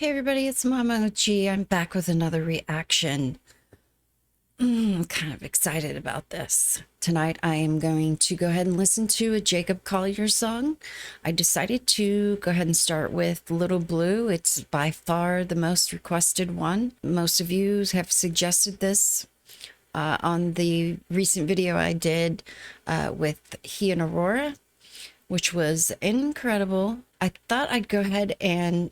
Hey everybody, it's MommaOG. I'm back with another reaction. I'm kind of excited about this. Tonight I am going to go ahead and listen to a Jacob Collier song. I decided to go ahead and start with Little Blue. It's by far the most requested one. Most of you have suggested this on the recent video I did with he and Aurora, which was incredible. I thought I'd go ahead and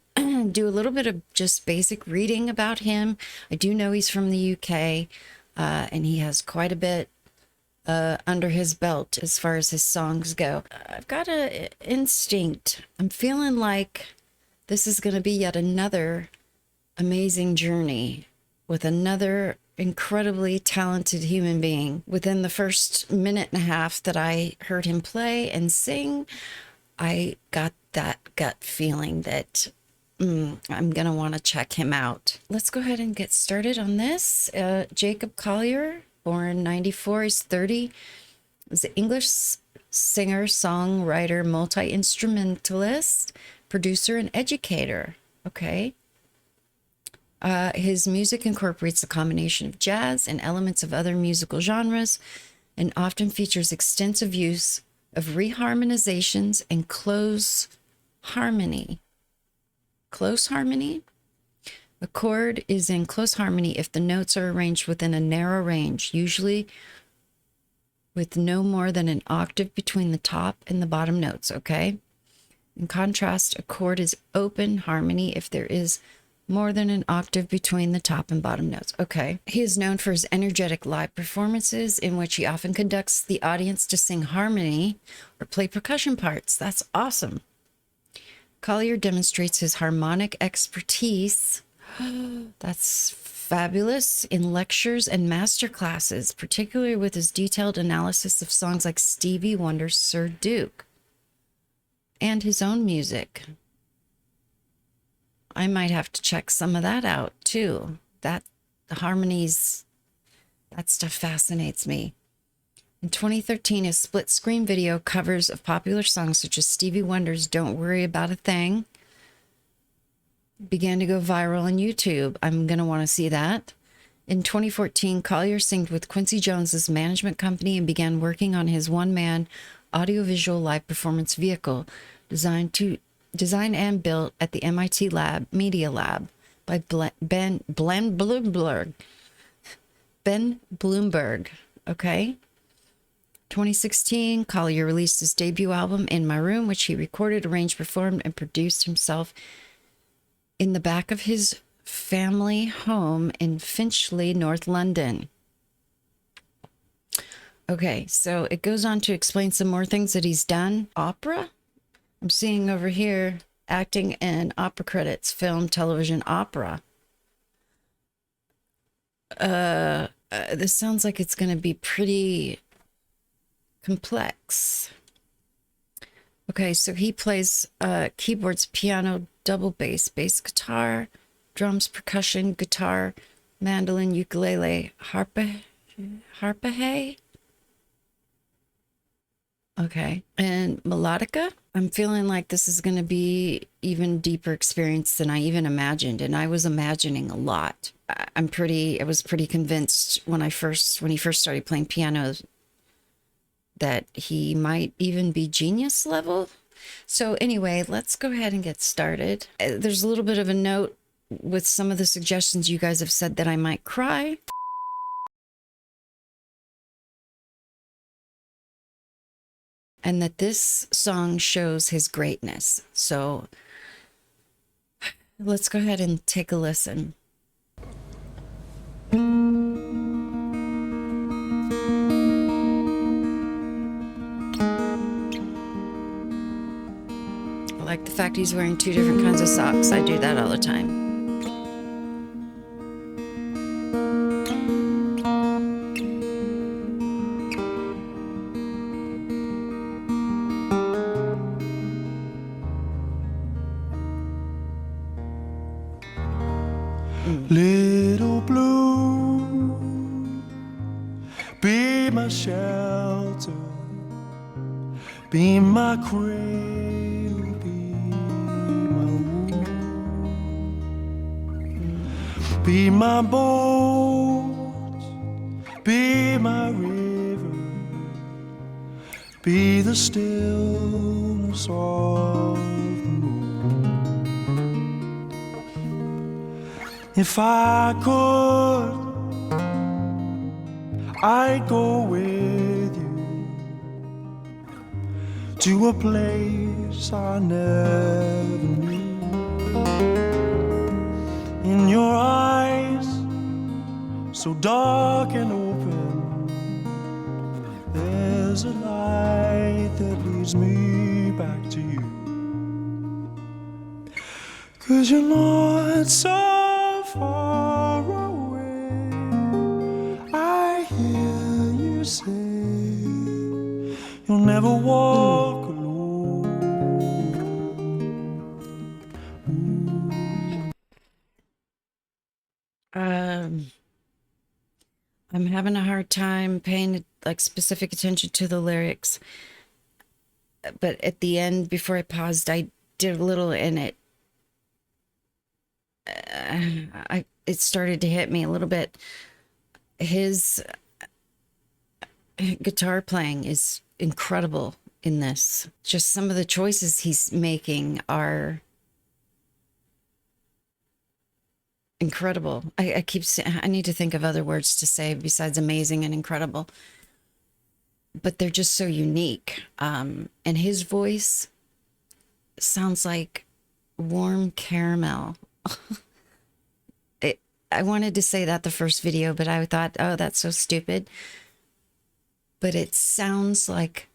do a little bit of just basic reading about him. I do know he's from the UK, and he has quite a bit under his belt as far as his songs go. I've got an instinct. I'm feeling like this is going to be yet another amazing journey with another incredibly talented human being. Within the first minute and a half that I heard him play and sing, I got that gut feeling that I'm going to want to check him out. Let's go ahead and get started on this. Jacob Collier, born 94, he's 30. He's an English singer, songwriter, multi-instrumentalist, producer, and educator. Okay. His music incorporates a combination of jazz and elements of other musical genres and often features extensive use of reharmonizations and close harmony. Close harmony? A chord is in close harmony if the notes are arranged within a narrow range, usually with no more than an octave between the top and the bottom notes, okay? In contrast, a chord is open harmony if there is more than an octave between the top and bottom notes. Okay. He is known for his energetic live performances in which he often conducts the audience to sing harmony or play percussion parts. That's awesome. Collier demonstrates his harmonic expertise. That's fabulous in lectures and master classes, particularly with his detailed analysis of songs like Stevie Wonder's Sir Duke and his own music. I might have to check some of that out too. The harmonies, that stuff fascinates me. In 2013, his split screen video covers of popular songs such as Stevie Wonder's Don't Worry About a Thing began to go viral on YouTube. I'm going to want to see that. In 2014, Collier synced with Quincy Jones's management company and began working on his one-man audiovisual live performance vehicle designed and built at the MIT Media Lab by Ben Bloomberg. Ben Bloomberg, okay? 2016, Collier released his debut album, In My Room, which he recorded, arranged, performed, and produced himself in the back of his family home in Finchley, North London. Okay, so it goes on to explain some more things that he's done. Opera? I'm seeing over here acting and opera credits, film, television, opera. This sounds like it's going to be pretty complex. Okay, so he plays keyboards, piano, double bass, bass guitar, drums, percussion, guitar, mandolin, ukulele, harpahe. Okay, and melodica. I'm feeling like this is going to be even deeper experience than I even imagined, and I was imagining a lot. I was pretty convinced when he first started playing piano that he might even be genius level. So anyway, let's go ahead and get started. There's a little bit of a note with some of the suggestions you guys have said that I might cry. And that this song shows his greatness. So let's go ahead and take a listen. I like the fact he's wearing two different kinds of socks. I do that all the time. Little blue, be my shelter, be my cradle, be my womb. Be my boat, be my river, be the stillness of the moon. If I could, I'd go with you to a place I never knew. In your eyes, so dark and open, there's a light that leads me back to you. 'Cause you're not so far away, I hear you say you'll never walk alone. I'm having a hard time paying like specific attention to the lyrics, but at the end, before I paused, I did a little, and it started to hit me a little bit. His guitar playing is incredible in this. Just some of the choices he's making are incredible. I keep saying, I need to think of other words to say besides amazing and incredible, but they're just so unique. And his voice sounds like warm caramel. I wanted to say that the first video, but I thought, oh, that's so stupid. But it sounds like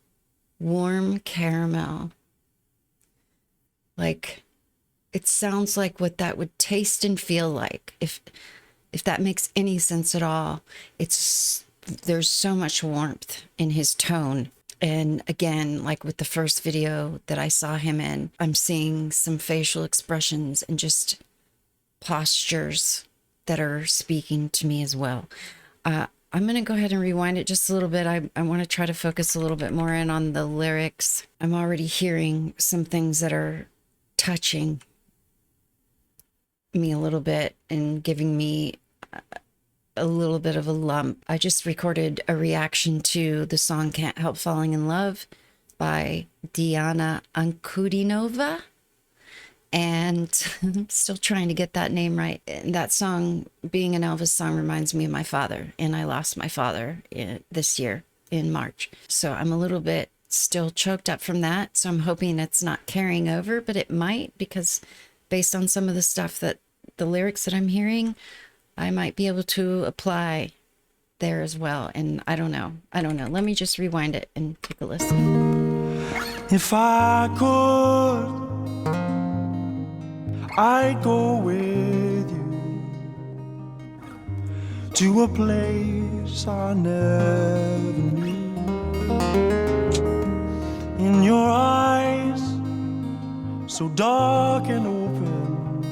warm caramel. Like, it sounds like what that would taste and feel like, if that makes any sense at all. There's so much warmth in his tone. And again, like with the first video that I saw him in, I'm seeing some facial expressions and just postures that are speaking to me as well. I'm going to go ahead and rewind it just a little bit. I want to try to focus a little bit more in on the lyrics. I'm already hearing some things that are touching me a little bit and giving me a little bit of a lump. I just recorded a reaction to the song Can't Help Falling in Love by Diana Ankudinova. And I'm still trying to get that name right. And that song, being an Elvis song, reminds me of my father. And I lost my father this year in March. So I'm a little bit still choked up from that. So I'm hoping it's not carrying over, but it might, because based on some of the stuff that the lyrics that I'm hearing, I might be able to apply there as well. And I don't know. Let me just rewind it and take a listen. If I could, I'd go with you to a place I never knew. In your eyes, so dark and open,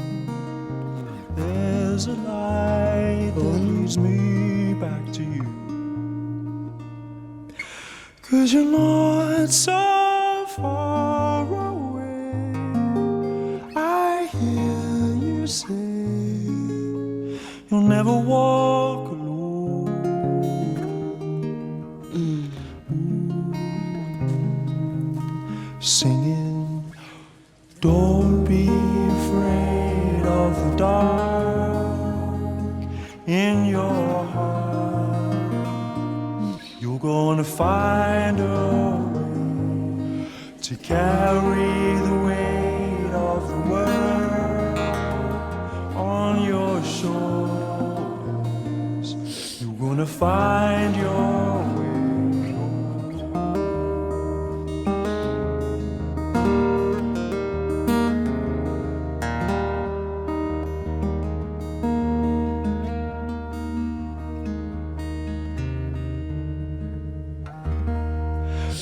there's a light that leads me back to you. 'Cause you're not so far away, I hear you say you'll never walk alone. Singing, don't be afraid of the dark in your heart. You're gonna find a way to carry the weight of the world on your shoulders. You're gonna find your way.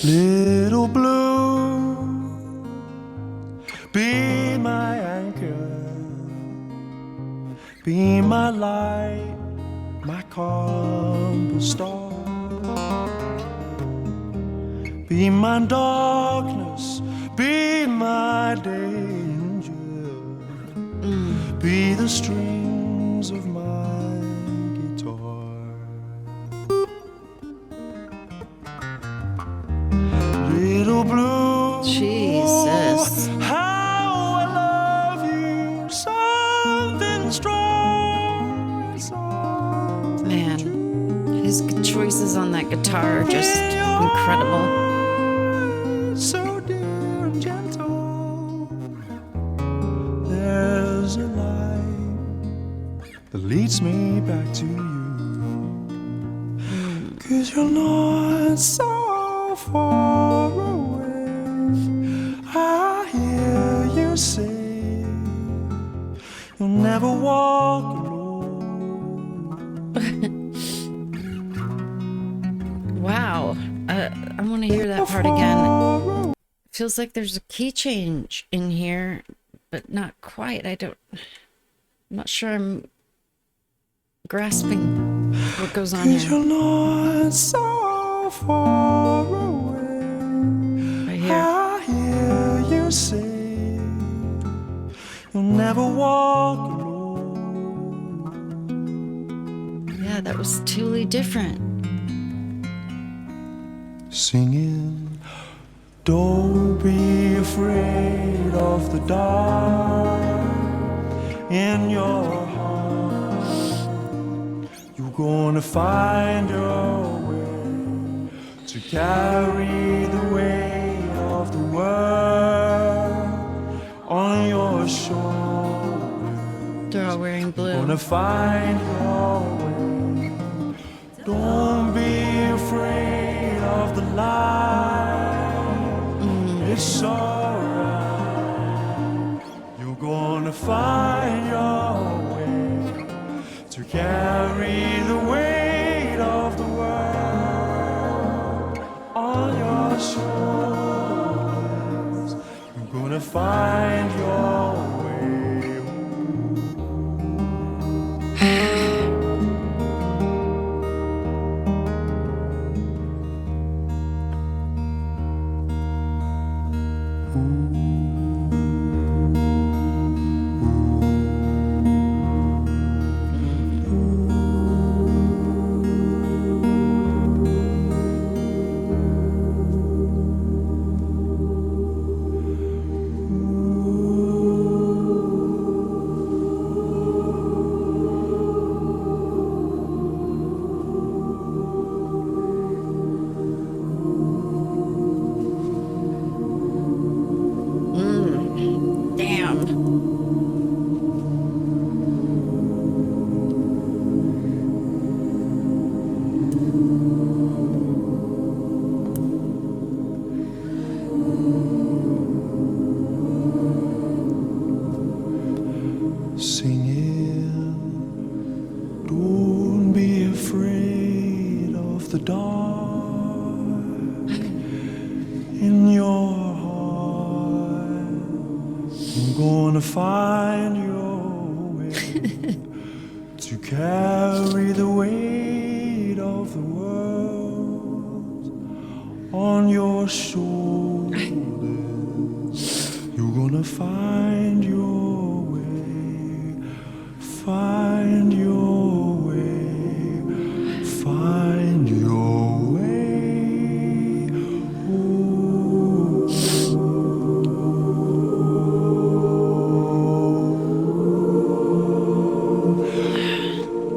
Little blue, be my anchor, be my light, my compass star, be my darkness, be my danger, be the strings of my Man, his choices on that guitar are just incredible. So dear and gentle, there's a light that leads me back to you. 'Cause you're not so far away. I hear you say you'll never walk alone. Wow. I want to hear that part again. Feels like there's a key change in here, but not quite. I'm not sure I'm grasping what goes on 'Cause here. you're not so far away. Right here. I hear you say you'll never walk alone. Yeah, that was totally different. Singing, don't be afraid of the dark in your heart. You're gonna find your way to carry the weight of the world on your shoulders. They're all wearing blue. Gonna find your way. Don't be afraid of the light. It's alright. You're gonna find your way to carry the weight of the world on your shoulders. You're gonna find your way. Damn. Singing, don't be afraid of the dark in your heart. I'm gonna find your way to carry the weight of the world on your shoulders. You're gonna find your way. Find your way, find your way. Ooh.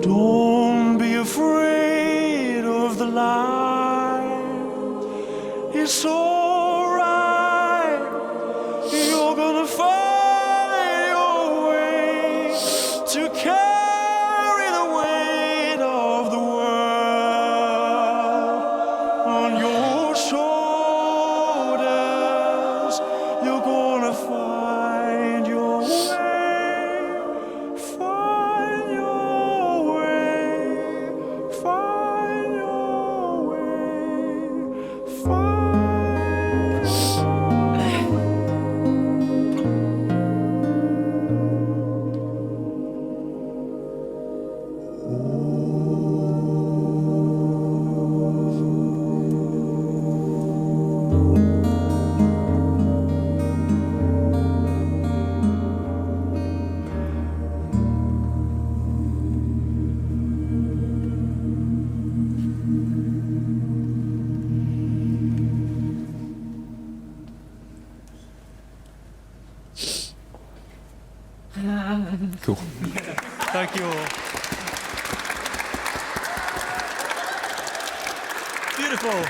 Don't be afraid of the light. It's alright. You're gonna find your way to carry the weight of the world on your shoulders. You're gonna find your way, find your way, find your way, find your way. Cool. Thank you all. beautiful.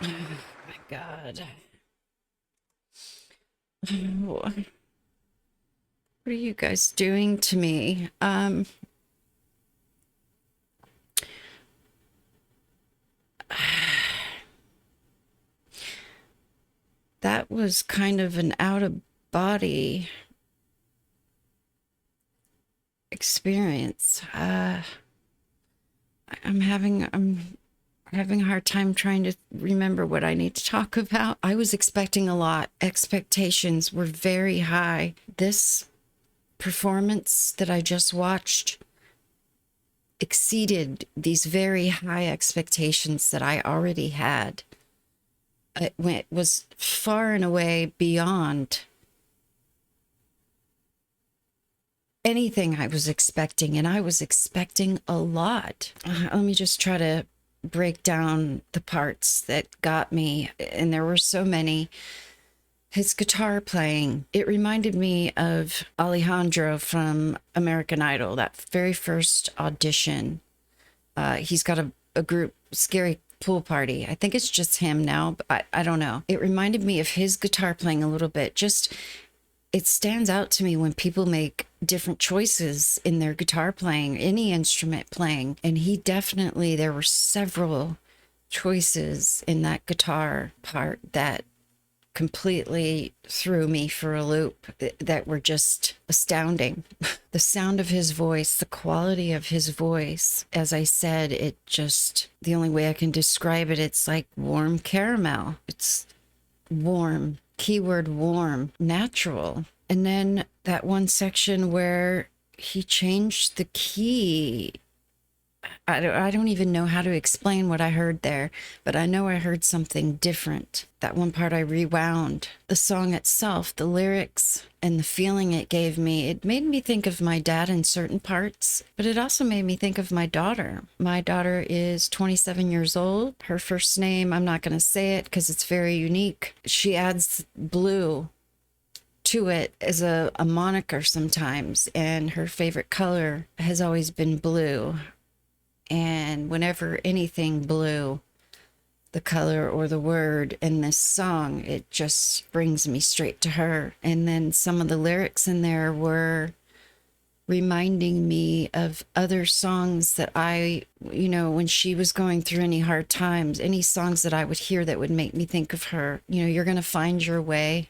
My God. What are you guys doing to me? That was kind of an out of body experience. I'm having a hard time trying to remember what I need to talk about. I was expecting a lot. Expectations were very high. This performance that I just watched exceeded these very high expectations that I already had. It was far and away beyond anything I was expecting, and I was expecting a lot. Let me just try to break down the parts that got me, and there were so many. His guitar playing, it reminded me of Alejandro from American Idol, that very first audition. He's got a group, Scary Pool Party. I think it's just him now, but I don't know. It reminded me of his guitar playing a little bit. Just, it stands out to me when people make different choices in their guitar playing, any instrument playing. And he definitely, there were several choices in that guitar part that completely threw me for a loop, that were just astounding. The sound of his voice, the quality of his voice, as I said, it just, the only way I can describe it, it's like warm caramel. It's warm, keyword warm, natural. And then that one section where he changed the key, I don't even know how to explain what I heard there, but I know I heard something different. That one part I rewound. The song itself, the lyrics, and the feeling it gave me, it made me think of my dad in certain parts, but it also made me think of my daughter. My daughter is 27 years old. Her first name, I'm not going to say it because it's very unique. She adds blue to it as a moniker sometimes, and her favorite color has always been blue. And whenever anything blue, the color or the word in this song, it just brings me straight to her. And then some of the lyrics in there were reminding me of other songs that I, when she was going through any hard times, any songs that I would hear that would make me think of her. You're going to find your way.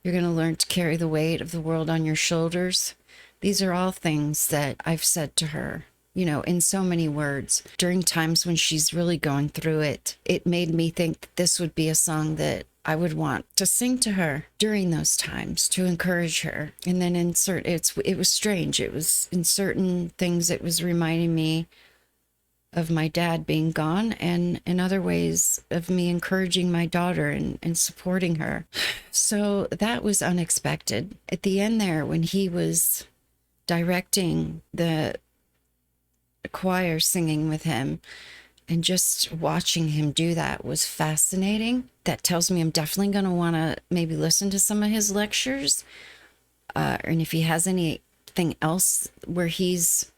You're going to learn to carry the weight of the world on your shoulders. These are all things that I've said to her, in so many words. During times when she's really going through it, it made me think that this would be a song that I would want to sing to her during those times to encourage her. And then it was strange. It was in certain things, it was reminding me of my dad being gone, and in other ways of me encouraging my daughter and supporting her. So that was unexpected. At the end there, when he was directing the choir singing with him, and just watching him do that was fascinating. That tells me I'm definitely going to want to maybe listen to some of his lectures, and if he has anything else where he's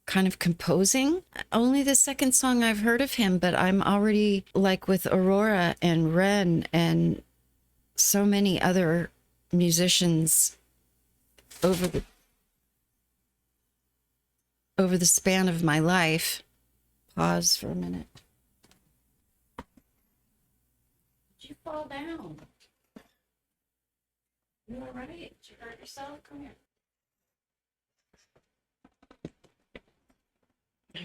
kind of composing. Only the second song I've heard of him, but I'm already, like with Aurora and Ren and so many other musicians over the span of my life. Pause for a minute. Did you fall down? You all right? Did you hurt yourself? Come here.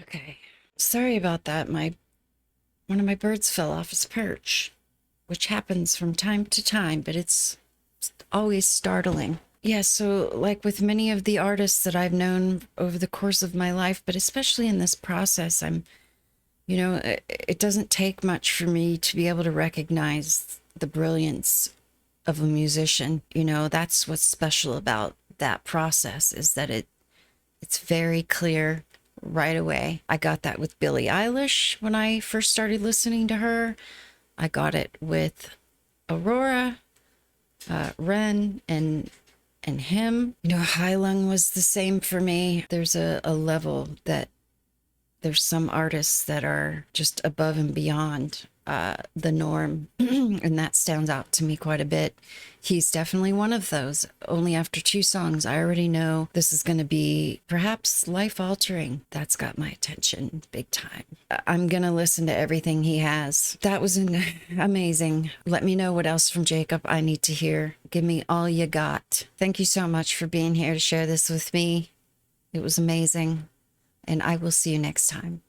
Okay. Sorry about that. One of my birds fell off its perch, which happens from time to time, but it's always startling. Yeah, so like with many of the artists that I've known over the course of my life, but especially in this process, it doesn't take much for me to be able to recognize the brilliance of a musician. That's what's special about that process, is that it's very clear right away. I got that with Billie Eilish when I first started listening to her. I got it with Aurora. Ren and him. You know, High Lung was the same for me. There's a level that there's some artists that are just above and beyond the norm, and that stands out to me quite a bit. He's definitely one of those. Only after 2 songs, I already know this is going to be perhaps life altering. That's got my attention big time. I'm going to listen to everything he has. That was amazing. Let me know what else from Jacob I need to hear. Give me all you got. Thank you so much for being here to share this with me. It was amazing. And I will see you next time.